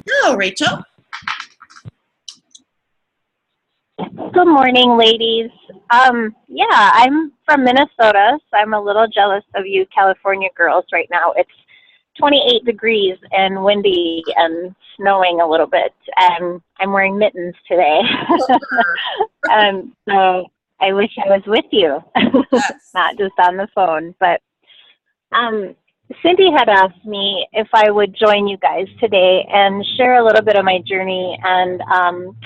Hello, Rachel. Good morning, ladies. Yeah, I'm from Minnesota, so I'm a little jealous of you California girls right now. It's 28 degrees and windy and snowing a little bit, and I'm wearing mittens today. So I wish I was with you, Yes. not just on the phone. But um, Cindy had asked me if I would join you guys today and share a little bit of my journey and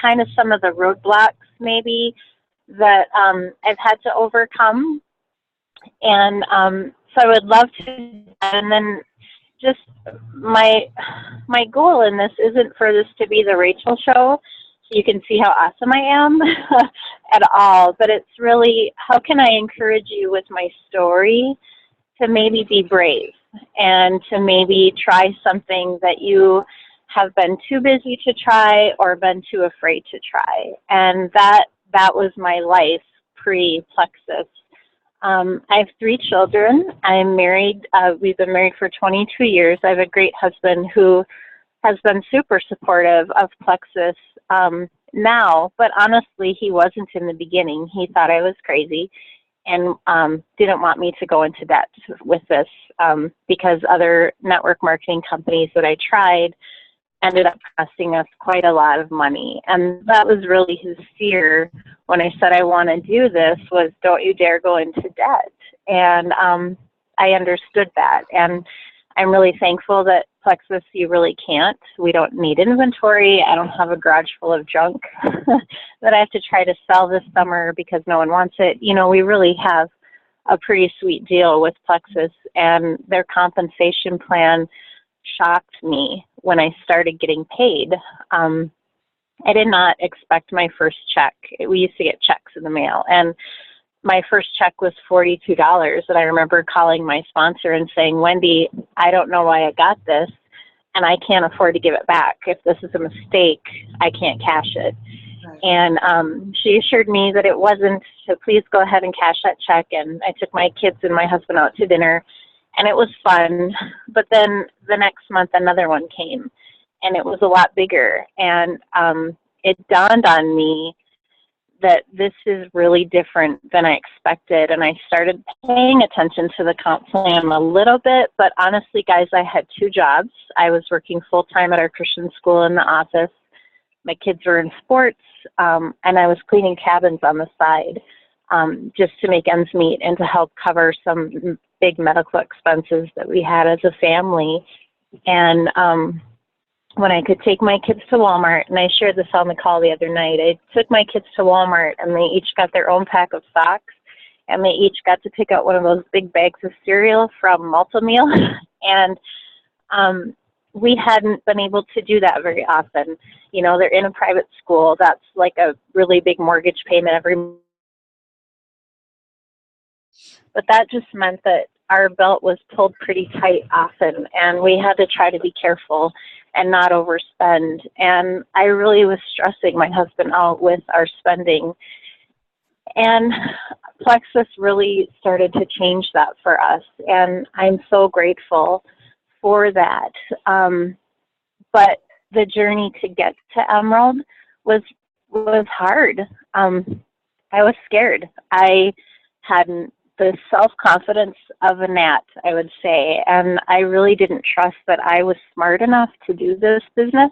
kind of some of the roadblocks maybe that I've had to overcome. And so I would love to, and then just my goal in this isn't for this to be the Rachel show, so you can see how awesome I am at all, but it's really how can I encourage you with my story to maybe be brave and to maybe try something that you have been too busy to try or been too afraid to try. And that was my life pre-Plexus. I have 3 children. I'm married. We've been married for 22 years. I have a great husband who has been super supportive of Plexus now, but honestly, he wasn't in the beginning. He thought I was crazy and didn't want me to go into debt with this because other network marketing companies that I tried ended up costing us quite a lot of money. And that was really his fear when I said I want to do this was don't you dare go into debt. And I understood that. And I'm really thankful that Plexus, you really can't. We don't need inventory. I don't have a garage full of junk that I have to try to sell this summer because no one wants it. You know, we really have a pretty sweet deal with Plexus, and their compensation plan shocked me when I started getting paid. I did not expect my first check. We used to get checks in the mail, and my first check was $42. And I remember calling my sponsor and saying, Wendy, I don't know why I got this, and I can't afford to give it back. If this is a mistake, I can't cash it. Right. And she assured me that it wasn't, so please go ahead and cash that check. And I took my kids and my husband out to dinner, and it was fun. But then the next month, another one came, and it was a lot bigger. And it dawned on me that this is really different than I expected. And I started paying attention to the comp plan a little bit, but honestly, guys, I had 2 jobs. I was working full-time at our Christian school in the office. My kids were in sports, and I was cleaning cabins on the side just to make ends meet and to help cover some big medical expenses that we had as a family. And when I could take my kids to Walmart, and I shared this on the call the other night, I took my kids to Walmart and they each got their own pack of socks, and they each got to pick out one of those big bags of cereal from Multi-Meal. And we hadn't been able to do that very often. You know, they're in a private school. That's like a really big mortgage payment every month. But that just meant that our belt was pulled pretty tight often, and we had to try to be careful and not overspend. And I really was stressing my husband out with our spending. And Plexus really started to change that for us, and I'm so grateful for that. But the journey to get to Emerald was hard. I was scared. I hadn't the self-confidence of a gnat, I would say, and I really didn't trust that I was smart enough to do this business.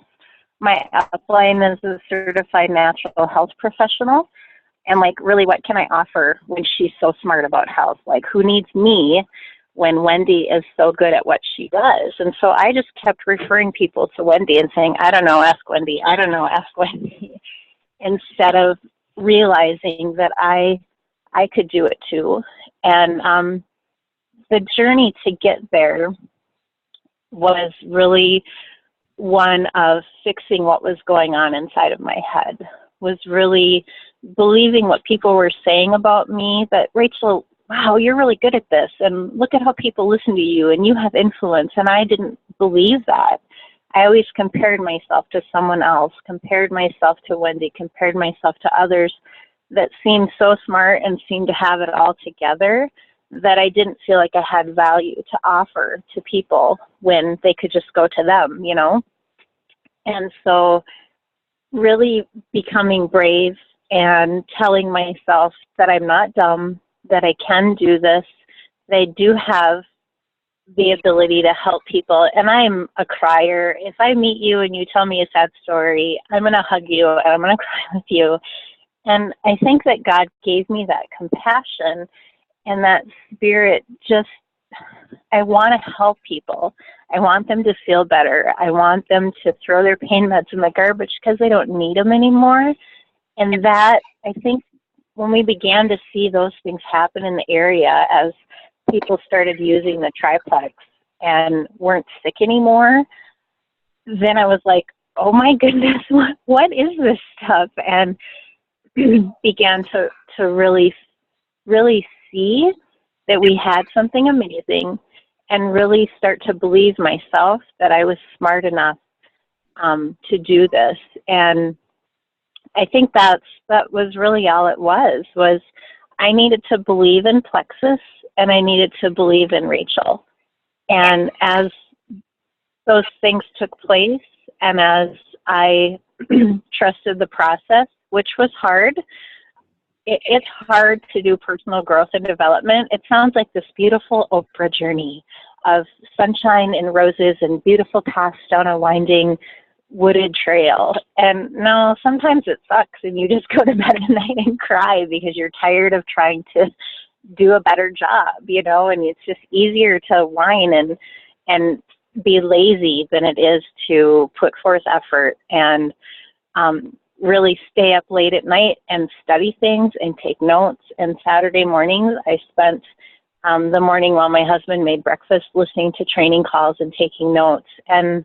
My upline is a certified natural health professional, and like, really, what can I offer when she's so smart about health? Like, who needs me when Wendy is so good at what she does? And so I just kept referring people to Wendy and saying, I don't know, ask Wendy. I don't know, ask Wendy, instead of realizing that I could do it too. And the journey to get there was really one of fixing what was going on inside of my head, was really believing what people were saying about me, that Rachel, wow, you're really good at this, and look at how people listen to you, and you have influence. And I didn't believe that. I always compared myself to someone else, compared myself to Wendy, compared myself to others that seemed so smart and seemed to have it all together, that I didn't feel like I had value to offer to people when they could just go to them, you know? And so really becoming brave and telling myself that I'm not dumb, that I can do this, that I do have the ability to help people. And I'm a crier. If I meet you and you tell me a sad story, I'm going to hug you and I'm going to cry with you. And I think that God gave me that compassion and that spirit. Just, I want to help people. I want them to feel better. I want them to throw their pain meds in the garbage because they don't need them anymore. And that, I think, when we began to see those things happen in the area as people started using the triplex and weren't sick anymore, then I was like, oh my goodness, what is this stuff? And began to really, really see that we had something amazing and really start to believe myself that I was smart enough to do this. And I think that was really all it was I needed to believe in Plexus and I needed to believe in Rachael. And as those things took place and as I trusted the process, which was hard, it's hard to do personal growth and development. It sounds like this beautiful Oprah journey of sunshine and roses and beautiful paths down a winding wooded trail. And no, sometimes it sucks and you just go to bed at night and cry because you're tired of trying to do a better job, and it's just easier to whine and be lazy than it is to put forth effort and really stay up late at night and study things and take notes. And Saturday mornings, I spent the morning while my husband made breakfast listening to training calls and taking notes. And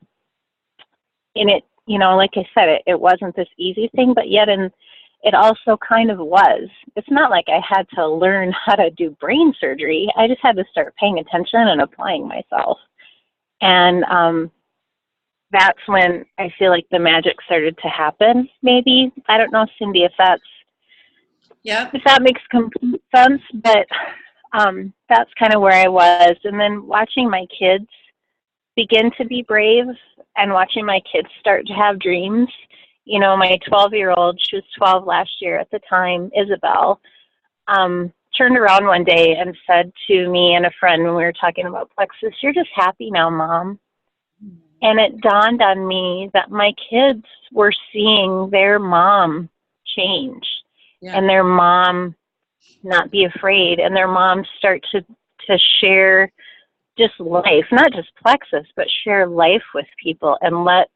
in it, like I said, it wasn't this easy thing, but yet it also kind of was. It's not like I had to learn how to do brain surgery. I just had to start paying attention and applying myself. And that's when I feel like the magic started to happen, maybe. I don't know, Cindy, if that makes complete sense, but that's kind of where I was. And then watching my kids begin to be brave and watching my kids start to have dreams. My 12-year-old, she was 12 last year at the time, Isabel, turned around one day and said to me and a friend when we were talking about Plexus, "You're just happy now, Mom." And it dawned on me that my kids were seeing their mom change and their mom not be afraid and their mom start to share just life, not just Plexus, but share life with people and let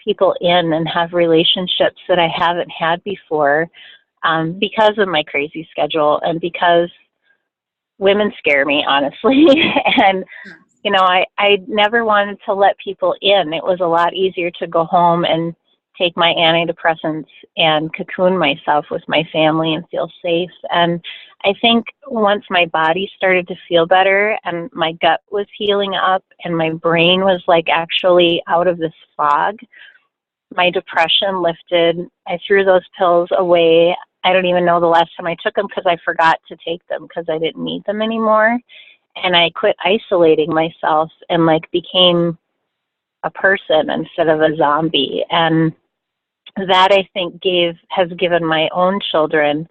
people in and have relationships that I haven't had before because of my crazy schedule and because women scare me, honestly. And I never wanted to let people in. It was a lot easier to go home and take my antidepressants and cocoon myself with my family and feel safe. And I think once my body started to feel better and my gut was healing up and my brain was like actually out of this fog, my depression lifted. I threw those pills away. I don't even know the last time I took them because I forgot to take them because I didn't need them anymore. And I quit isolating myself and became a person instead of a zombie. And that, I think, has given my own children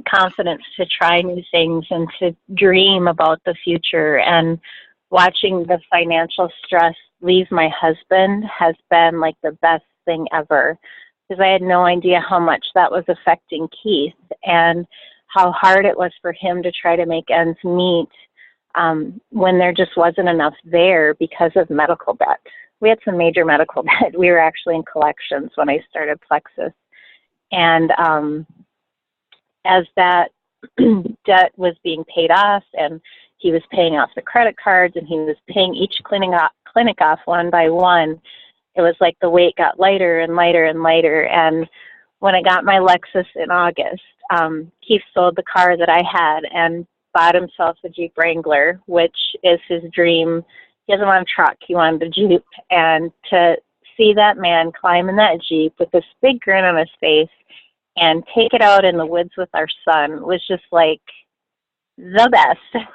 confidence to try new things and to dream about the future. And watching the financial stress leave my husband has been like the best thing ever, because I had no idea how much that was affecting Keith and how hard it was for him to try to make ends meet when there just wasn't enough there because of medical debt. We had some major medical debt. We were actually in collections when I started Plexus. And as that debt was being paid off and he was paying off the credit cards and he was paying each clinic off one by one, it was like the weight got lighter and lighter and lighter. And when I got my Lexus in August, Keith sold the car that I had and bought himself a Jeep Wrangler, which is his dream. He doesn't want a truck. He wanted a Jeep. And to see that man climb in that Jeep with this big grin on his face and take it out in the woods with our son was just like the best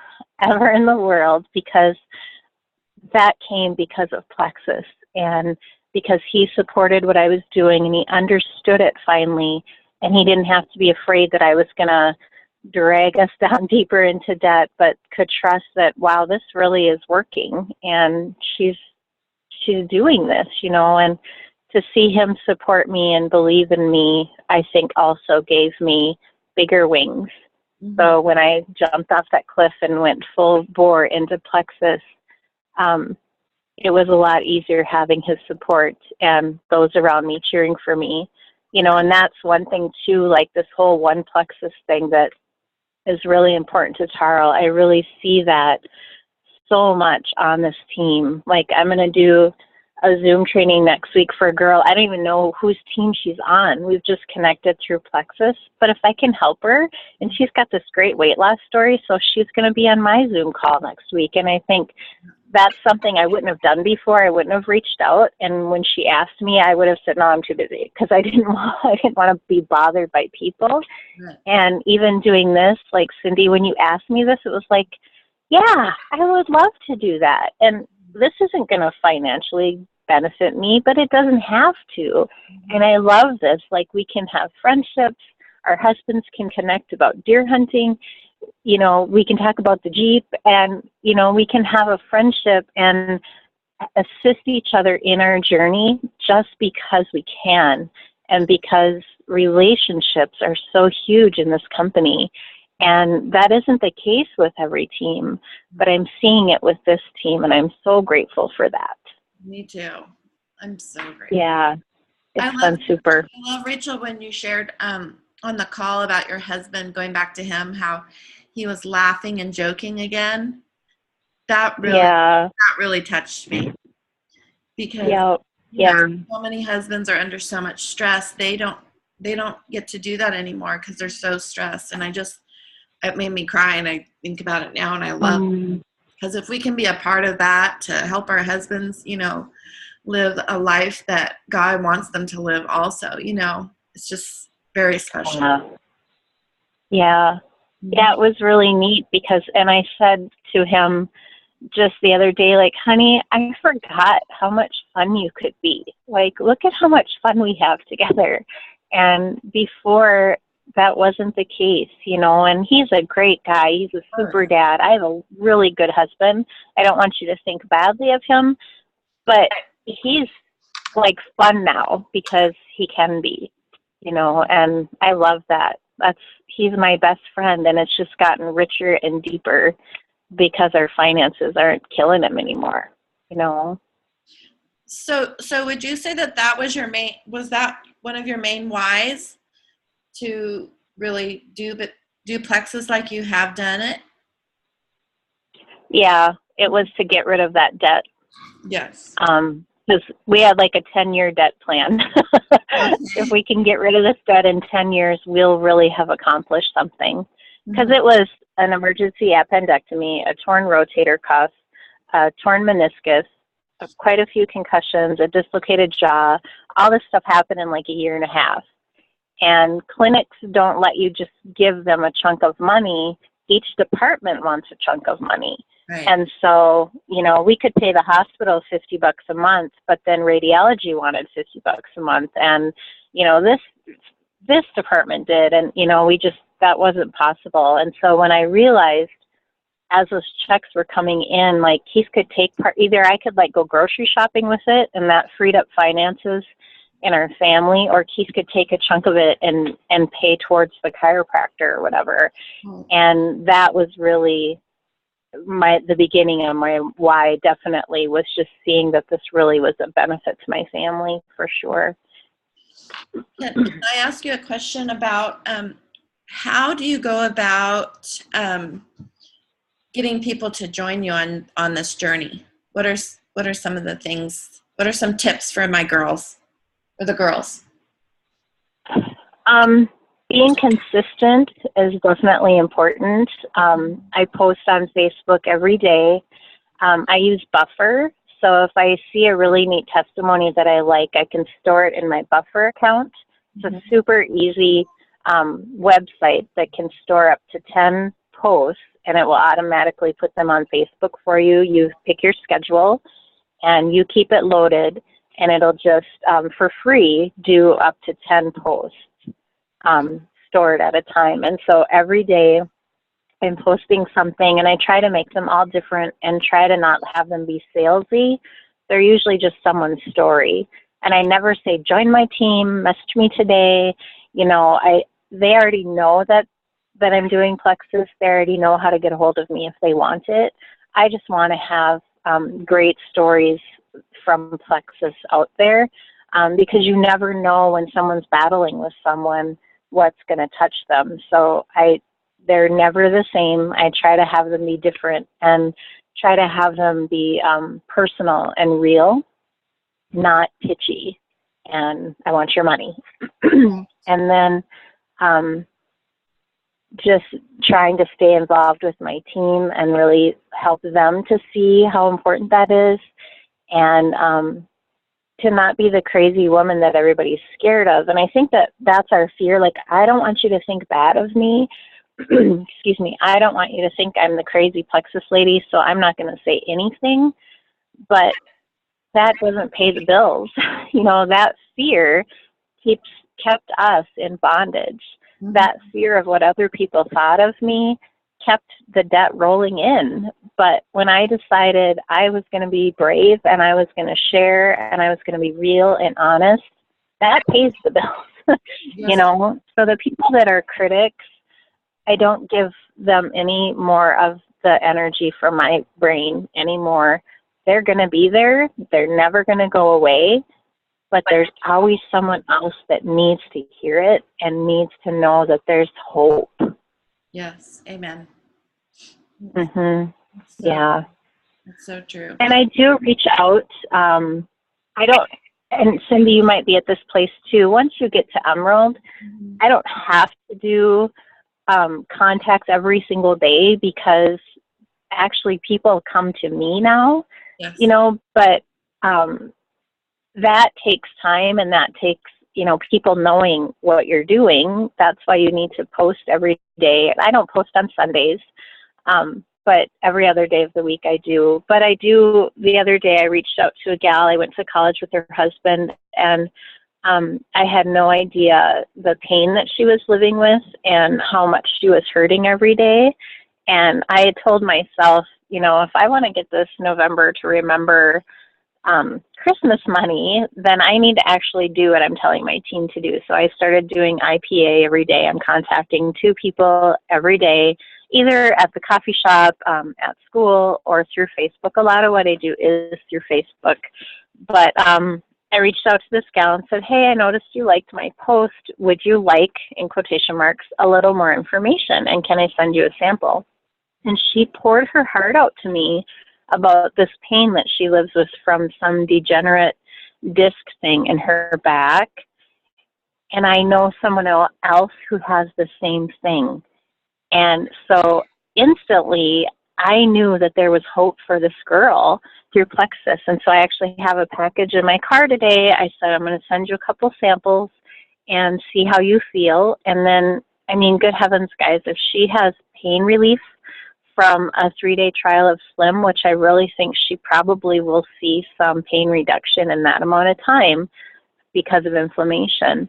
ever in the world, because that came because of Plexus. And because he supported what I was doing and he understood it finally, and he didn't have to be afraid that I was going to drag us down deeper into debt, but could trust that, wow, this really is working, and she's doing this, and to see him support me and believe in me, I think also gave me bigger wings. Mm-hmm. So when I jumped off that cliff and went full bore into plexus, it was a lot easier having his support and those around me cheering for me, and that's one thing too, like this whole one plexus thing that is really important to Taro. I really see that so much on this team. Like, I'm going to do a Zoom training next week for a girl. I don't even know whose team she's on. We've just connected through plexus. But if I can help her, and she's got this great weight loss story, so she's going to be on my Zoom call next week. And I think that's something I wouldn't have done before. I wouldn't have reached out. And when she asked me, I would have said, no, I'm too busy, because I didn't want to be bothered by people. Right. And even doing this, like Cindy, when you asked me this, it was like, yeah, I would love to do that. And this isn't going to financially benefit me, but it doesn't have to. And I love this. Like, we can have friendships. Our husbands can connect about deer hunting. We can talk about the Jeep, and, we can have a friendship and assist each other in our journey just because we can, and because relationships are so huge in this company. And that isn't the case with every team, but I'm seeing it with this team, and I'm so grateful for that. Me too. I'm so grateful. Yeah, it's been super. I love, Rachel, when you shared on the call about your husband, going back to him, how he was laughing and joking again. That really touched me, because so many husbands are under so much stress. They don't get to do that anymore because they're so stressed. And it made me cry, and I think about it now, and I love it. Because if we can be a part of that to help our husbands, live a life that God wants them to live also, it's just very special. Yeah, it was really neat and I said to him just the other day, like, honey, I forgot how much fun you could be. Like, look at how much fun we have together. And before, that wasn't the case, and he's a great guy. He's a super dad. I have a really good husband. I don't want you to think badly of him, but he's like fun now because he can be, and I love that. He's my best friend, and it's just gotten richer and deeper because our finances aren't killing him anymore, So would you say that was that one of your main whys to really do plexus like you have done it? Yeah, it was to get rid of that debt. Yes. Because we had like a 10-year debt plan. Okay. If we can get rid of this debt in 10 years, we'll really have accomplished something. Because it was an emergency appendectomy, a torn rotator cuff, a torn meniscus, quite a few concussions, a dislocated jaw. All this stuff happened in like a year and a half. And clinics don't let you just give them a chunk of money. Each department wants a chunk of money. Right. And so, we could pay the hospital $50 a month, but then radiology wanted $50 a month. And, this department did. And, that wasn't possible. And so when I realized, as those checks were coming in, like, Keith could take part, either I could like go grocery shopping with it, and that freed up finances in our family, or Keith could take a chunk of it and pay towards the chiropractor or whatever. And that was really the beginning of my why, definitely, was just seeing that this really was a benefit to my family, for sure. Can I ask you a question about how do you go about getting people to join you on this journey? What are some of the things? What are some tips for my girls? For the girls? Being consistent is definitely important. I post on Facebook every day. I use Buffer. So if I see a really neat testimony that I like, I can store it in my Buffer account. It's a super easy website that can store up to 10 posts, and it will automatically put them on Facebook for you. You pick your schedule, and you keep it loaded. and it'll just, for free, do up to 10 posts stored at a time. And so every day I'm posting something, and I try to make them all different and try to not have them be salesy. They're usually just someone's story. And I never say, join my team, message me today. You know, they already know that I'm doing Plexus. They already know how to get a hold of me if they want it. I just want to have great stories from Plexus out there, because you never know when someone's battling with someone what's going to touch them. So they're never the same. I try to have them be different and try to have them be personal and real, not pitchy, and I want your money. And then just trying to stay involved with my team and really help them to see how important that is, and to not be the crazy woman that everybody's scared of. And I think that's our fear. Like, I don't want you to think bad of me. Excuse me. I don't want you to think I'm the crazy Plexus lady, so I'm not going to say anything. But that doesn't pay the bills. You know, that fear kept us in bondage. Mm-hmm. That fear of what other people thought of me kept the debt rolling in. But when I decided I was going to be brave and I was going to share and I was going to be real and honest, that pays the bills. Yes. You know, so the people that are critics, I don't give them any more of the energy from my brain anymore. They're going to be there. They're never going to go away. But there's always someone else that needs to hear it and needs to know that there's hope. Yes. Amen. Mm-hmm. Yeah. That's so true. And I do reach out. And Cindy, you might be at this place too. Once you get to Emerald, mm-hmm. I don't have to do contacts every single day, because actually people come to me now. Yes. You know, but that takes time, and that takes, you know, people knowing what you're doing. That's why you need to post every day. I don't post on Sundays, but every other day of the week I do. But I do, the other day I reached out to a gal. I went to college with her husband, and I had no idea the pain that she was living with and how much she was hurting every day. And I had told myself, you know, if I want to get this November to remember Christmas money, then I need to actually do what I'm telling my team to do. So I started doing IPA every day. I'm contacting 2 people every day, either at the coffee shop, at school, or through Facebook. A lot of what I do is through Facebook. But I reached out to this gal and said, hey, I noticed you liked my post. Would you like, in quotation marks, a little more information? And can I send you a sample? And she poured her heart out to me about this pain that she lives with from some degenerate disc thing in her back. And I know someone else who has the same thing. And so instantly I knew that there was hope for this girl through Plexus. And so I actually have a package in my car today. I said, I'm going to send you a couple samples and see how you feel. And then, I mean, good heavens, guys, if she has pain relief from a 3-day trial of Slim, which I really think she probably will see some pain reduction in that amount of time because of inflammation.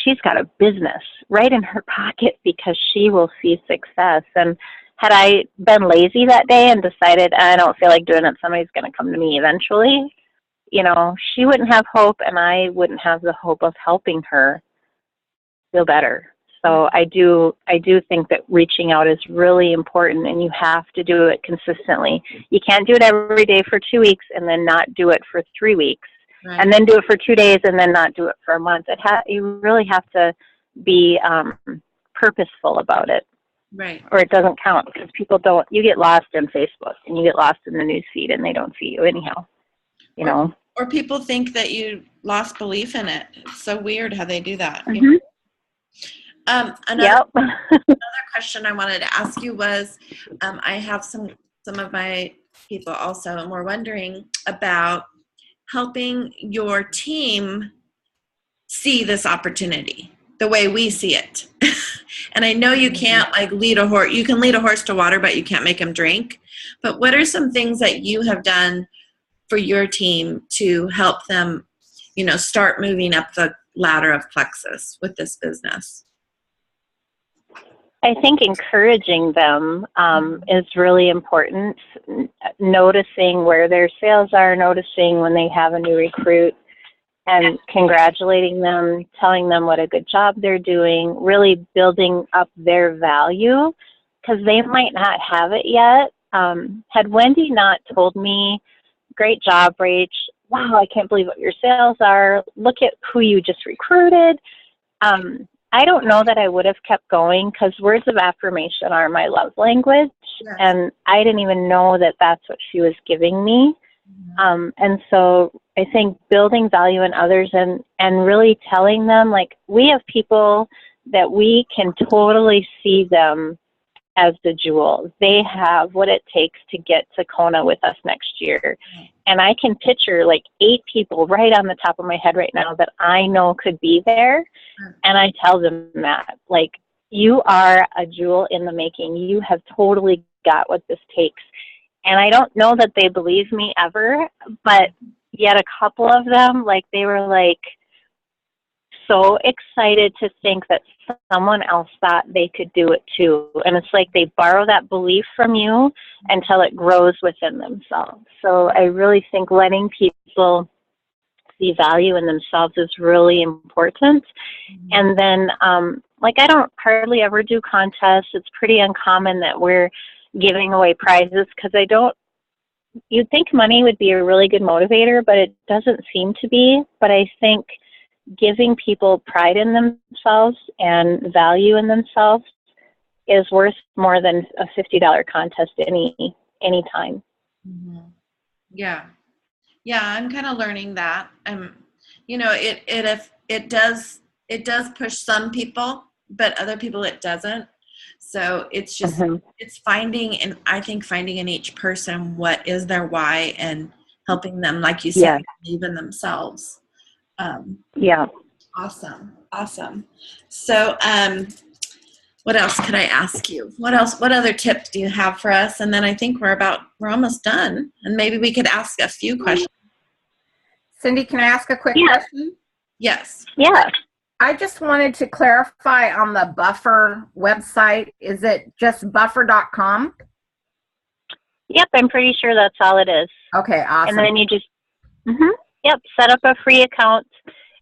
She's got a business right in her pocket because she will see success. And had I been lazy that day and decided I don't feel like doing it, somebody's going to come to me eventually, you know, she wouldn't have hope, and I wouldn't have the hope of helping her feel better. So I do think that reaching out is really important, and you have to do it consistently. You can't do it every day for 2 weeks and then not do it for 3 weeks, right, and then do it for 2 days and then not do it for a month. You really have to be purposeful about it, right? Or it doesn't count, because people don't. You get lost in Facebook and you get lost in the news feed, and they don't see you anyhow. You know, or people think that you lost belief in it. It's so weird how they do that. Mm-hmm. You know? Another question I wanted to ask you was, I have some of my people also, and we're wondering about helping your team see this opportunity the way we see it. And I know you can't lead a horse. You can lead a horse to water, but you can't make him drink. But what are some things that you have done for your team to help them, start moving up the ladder of Plexus with this business? I think encouraging them is really important. Noticing where their sales are, noticing when they have a new recruit, and congratulating them, telling them what a good job they're doing, really building up their value, because they might not have it yet. Had Wendy not told me, great job, Rach, wow, I can't believe what your sales are, look at who you just recruited, I don't know that I would have kept going, because words of affirmation are my love language. Yes. And I didn't even know that that's what she was giving me. And so I think building value in others and really telling them, like, we have people that we can totally see them as the jewel. They have what it takes to get to Kona with us next year. And I can picture like 8 people right on the top of my head right now that I know could be there. And I tell them that, like, you are a jewel in the making. You have totally got what this takes. And I don't know that they believe me ever, but yet a couple of them, like, they were like so excited to think that someone else thought they could do it too. And it's like they borrow that belief from you until it grows within themselves. So I really think letting people see value in themselves is really important. And then, like, I don't hardly ever do contests. It's pretty uncommon that we're giving away prizes, because you'd think money would be a really good motivator, but it doesn't seem to be. But I think giving people pride in themselves and value in themselves is worth more than a $50 contest any time. Mm-hmm. Yeah, I'm kind of learning that. It does push some people, but other people it doesn't. So it's just it's finding, and I think finding in each person what is their why and helping them, like you said, believe in themselves. Awesome. So, what else could I ask you? What other tips do you have for us? And then I think we're almost done, and maybe we could ask a few questions. Cindy, can I ask a quick question? Yes. Yeah. I just wanted to clarify on the Buffer website. Is it just buffer.com? Yep, I'm pretty sure that's all it is. Okay, awesome. And then you just, set up a free account,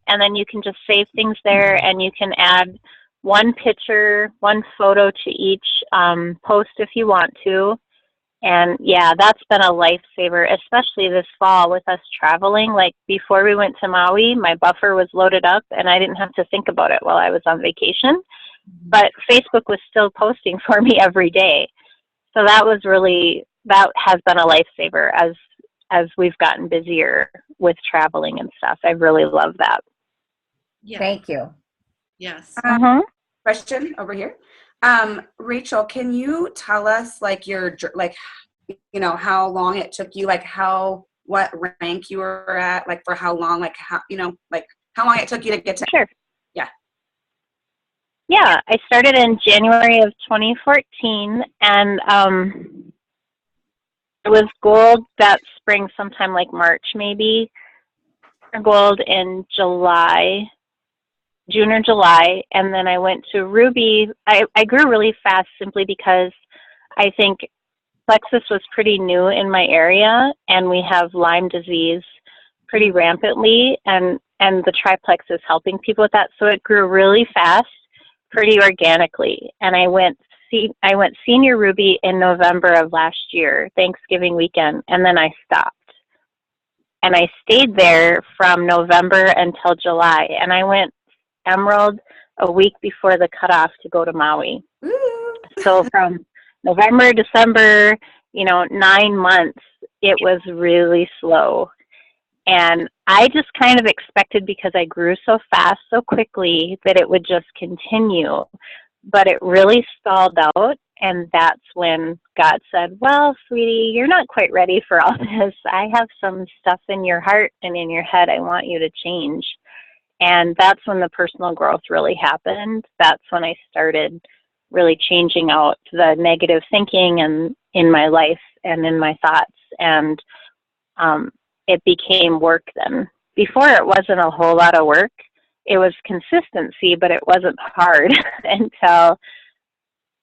and then you can just save things there, and you can add one picture, one photo to each post if you want to. And yeah, that's been a lifesaver, especially this fall with us traveling. Like, before we went to Maui, my Buffer was loaded up and I didn't have to think about it while I was on vacation. But Facebook was still posting for me every day. So that has been a lifesaver as we've gotten busier with traveling and stuff. I really love that. Yeah. Thank you. Yes. Question over here. Rachel, can you tell us, like, how long it took you, like what rank you were at, like for how long, like how long it took you to get to? Sure. Yeah, I started in January of 2014, and it was gold that spring, sometime like March maybe, or gold in June or July, and then I went to Ruby. I grew really fast simply because I think Plexus was pretty new in my area, and we have Lyme disease pretty rampantly, and the triplex is helping people with that. So it grew really fast, pretty organically. And I went senior Ruby in November of last year, Thanksgiving weekend, and then I stopped. And I stayed there from November until July, and I went Emerald a week before the cutoff to go to Maui. So from November, December, 9 months, it was really slow. And I just kind of expected, because I grew so fast, so quickly, that it would just continue. But it really stalled out. And that's when God said, well, sweetie, you're not quite ready for all this. I have some stuff in your heart and in your head I want you to change. And that's when the personal growth really happened. That's when I started really changing out the negative thinking and in my life and in my thoughts. And it became work then. Before, it wasn't a whole lot of work. It was consistency, but it wasn't hard until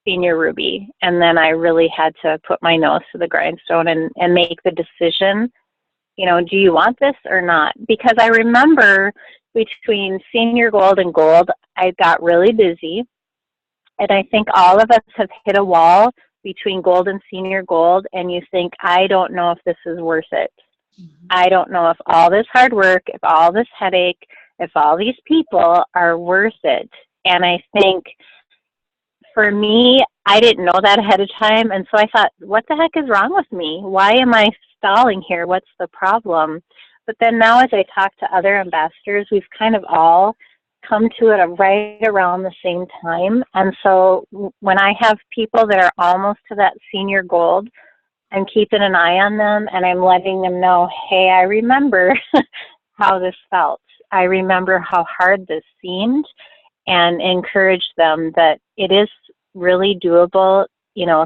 senior Ruby. And then I really had to put my nose to the grindstone and make the decision, do you want this or not? Because I remember between senior gold and gold, I got really busy. And I think all of us have hit a wall between gold and senior gold, and you think, I don't know if this is worth it. I don't know if all this hard work, if all this headache, if all these people are worth it. And I think for me, I didn't know that ahead of time. And so I thought, what the heck is wrong with me? Why am I stalling here? What's the problem? But then now as I talk to other ambassadors, we've kind of all come to it right around the same time. And so when I have people that are almost to that senior gold, I'm keeping an eye on them and I'm letting them know, hey, I remember how this felt. I remember how hard this seemed, and encourage them that it is really doable.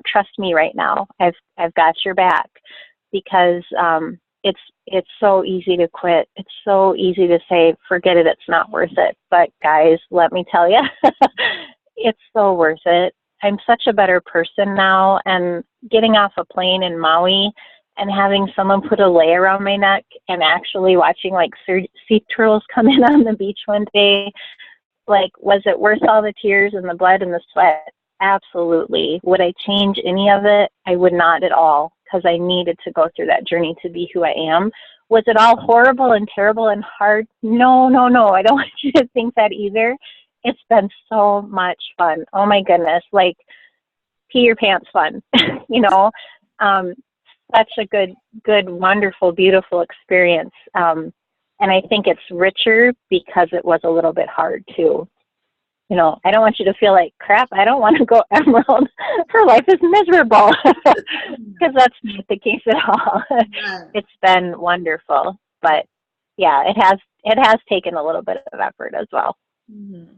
Trust me right now. I've got your back, because it's so easy to quit. It's so easy to say, forget it, it's not worth it. But guys, let me tell you, it's so worth it. I'm such a better person now, and getting off a plane in Maui and having someone put a lei around my neck and actually watching like sea turtles come in on the beach one day, like, was it worth all the tears and the blood and the sweat? Absolutely. Would I change any of it? I would not at all, because I needed to go through that journey to be who I am. Was it all horrible and terrible and hard? No. I don't want you to think that either. It's been so much fun. Oh my goodness. Like, pee your pants fun, such a good, wonderful, beautiful experience. And I think it's richer because it was a little bit hard too. I don't want you to feel like, crap, I don't want to go Emerald. Her life is miserable, because that's not the case at all. It's been wonderful, but yeah, it has taken a little bit of effort as well. Mm-hmm.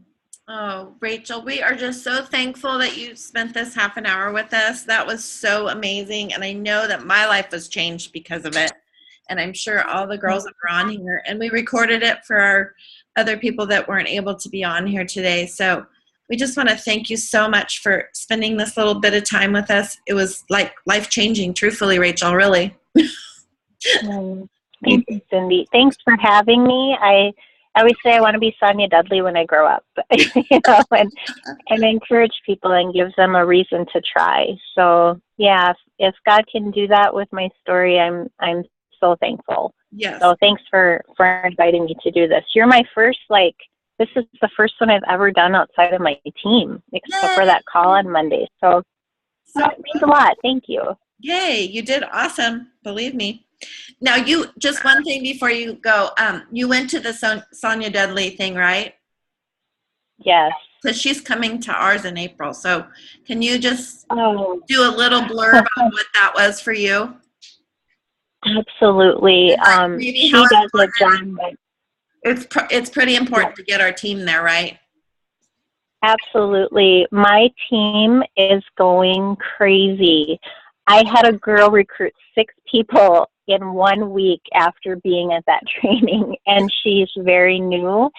Oh, Rachael, we are just so thankful that you spent this half an hour with us. That was so amazing. And I know that my life was changed because of it. And I'm sure all the girls that were on here, and we recorded it for our other people that weren't able to be on here today. So we just want to thank you so much for spending this little bit of time with us. It was like life-changing, truthfully, Rachael, really. Thank you, Cindy. Thanks for having me. I always say I want to be Sonia Dudley when I grow up, and encourage people and give them a reason to try. So yeah, if God can do that with my story, I'm so thankful. Yes. So thanks for inviting me to do this. You're my first, this is the first one I've ever done outside of my team, except for that call on Monday. So it means a lot. Thank you. Yay, you did awesome. Believe me. Now, you, just one thing before you go, you went to the Sonia Dudley thing, right? Yes. Because she's coming to ours in April. So can you just do a little blurb on what that was for you? Absolutely. She does a job. It's pretty important to get our team there, right? Absolutely. My team is going crazy. I had a girl recruit 6 people in 1 week after being at that training, and she's very new,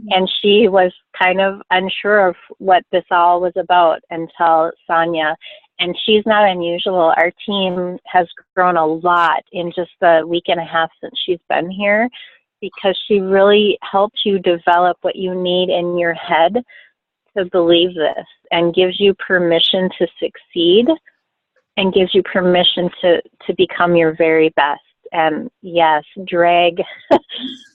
and she was kind of unsure of what this all was about until Sonia. And she's not unusual. Our team has grown a lot in just the week and a half since she's been here, because she really helps you develop what you need in your head to believe this, and gives you permission to succeed, and gives you permission to become your very best. And yes, drag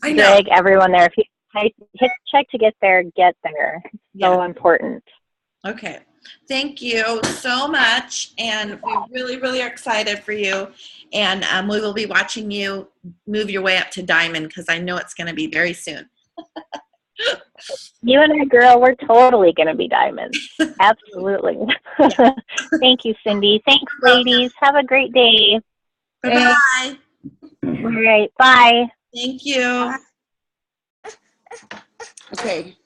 everyone there. If you hit check to get there, get there. So important. Okay. Thank you so much. And we really, really are excited for you. And we will be watching you move your way up to Diamond, because I know it's going to be very soon. You and I, girl, we're totally going to be Diamonds. Absolutely. Thank you, Cindy. Thanks, ladies. Have a great day. Bye-bye. All right. Bye. Thank you. Okay.